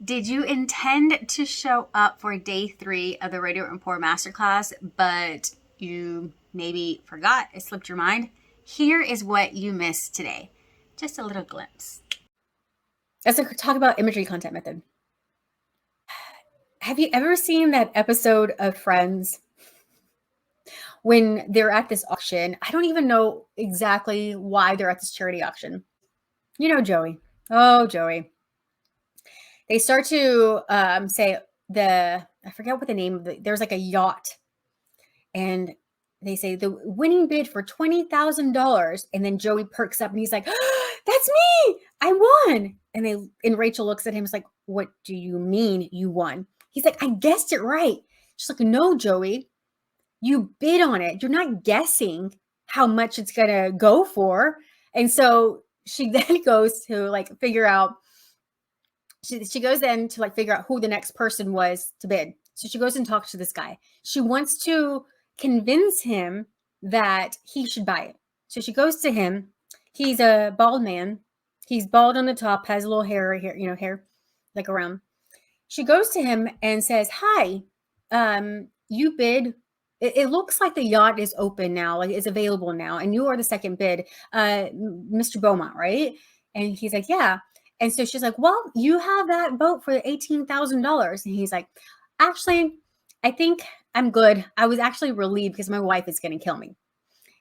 Did you intend to show up for day 3 of the Radiant Rapport Masterclass, but you maybe forgot, it slipped your mind? Here is what you missed today. Just a little glimpse. Let's talk about imagery content method. Have you ever seen that episode of Friends when they're at this auction? I don't even know exactly why they're at this charity auction. You know, Joey. Oh, Joey. They start to say I forget what the name of there's like a yacht, and they say the winning bid for $20,000, and then Joey perks up and he's like, oh, "That's me! I won!" And Rachel looks at him, is like, "What do you mean you won?" He's like, "I guessed it right." She's like, "No, Joey, you bid on it. You're not guessing how much it's gonna go for." And so she then goes to like figure out. She goes in to like figure out who the next person was to bid. So she goes and talks to this guy. She wants to convince him that he should buy it. So she goes to him. He's a bald man. He's bald on the top, has a little hair like around. She goes to him and says, "Hi, you bid. It looks like the yacht is open now, like it's available now, and you are the second bid, Mr. Beaumont, right?" And he's like, "Yeah." And so she's like, "Well, you have that boat for $18,000." And he's like, "Actually, I think I'm good. I was actually relieved because my wife is going to kill me."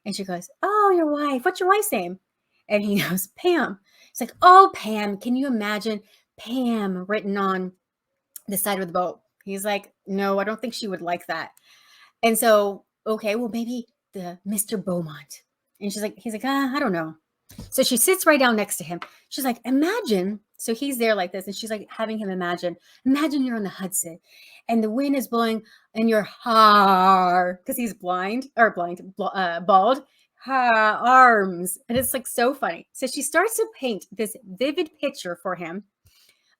And she goes, "Oh, your wife. What's your wife's name?" And he goes, "Pam." It's like, "Oh, Pam. Can you imagine Pam written on the side of the boat?" He's like, "No, I don't think she would like that." And so, okay, well, maybe the Mr. Beaumont. And he's like, I don't know. So she sits right down next to him. She's like, imagine. So he's there like this, and she's like having him imagine you're on the Hudson and the wind is blowing in your hair, because he's bald, arms. And it's like so funny. So she starts to paint this vivid picture for him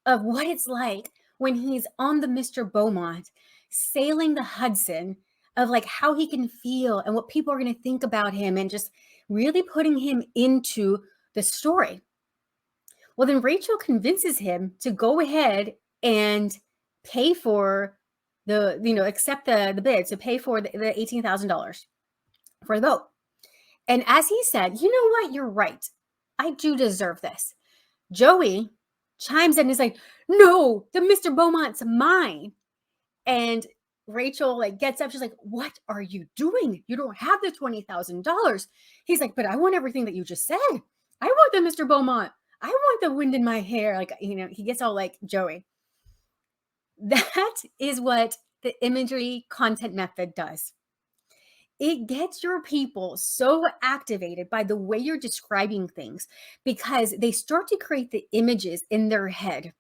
of what it's like when he's on the Mr. Beaumont sailing the Hudson, of like how he can feel and what people are going to think about him, and just really putting him into the story. Well, then Rachel convinces him to go ahead and pay for accept the bid, to pay for the $18,000 for the boat. And as he said, "You know what? You're right. I do deserve this." Joey chimes in and is like, "No, the Mr. Beaumont's mine." And Rachel like gets up. She's like, "What are you doing? You don't have the $20,000. He's like, "But I want everything that you just said. I want the Mr. Beaumont. I want the wind in my hair." Like, he gets all like Joey. That is what the imagery content method does. It gets your people so activated by the way you're describing things, because they start to create the images in their head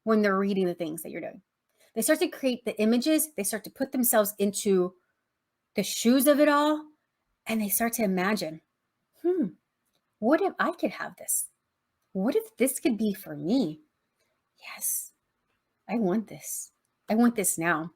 when they're reading the things that you're doing. They start to create the images, they start to put themselves into the shoes of it all, and they start to imagine, what if I could have this? What if this could be for me? Yes, I want this. I want this now.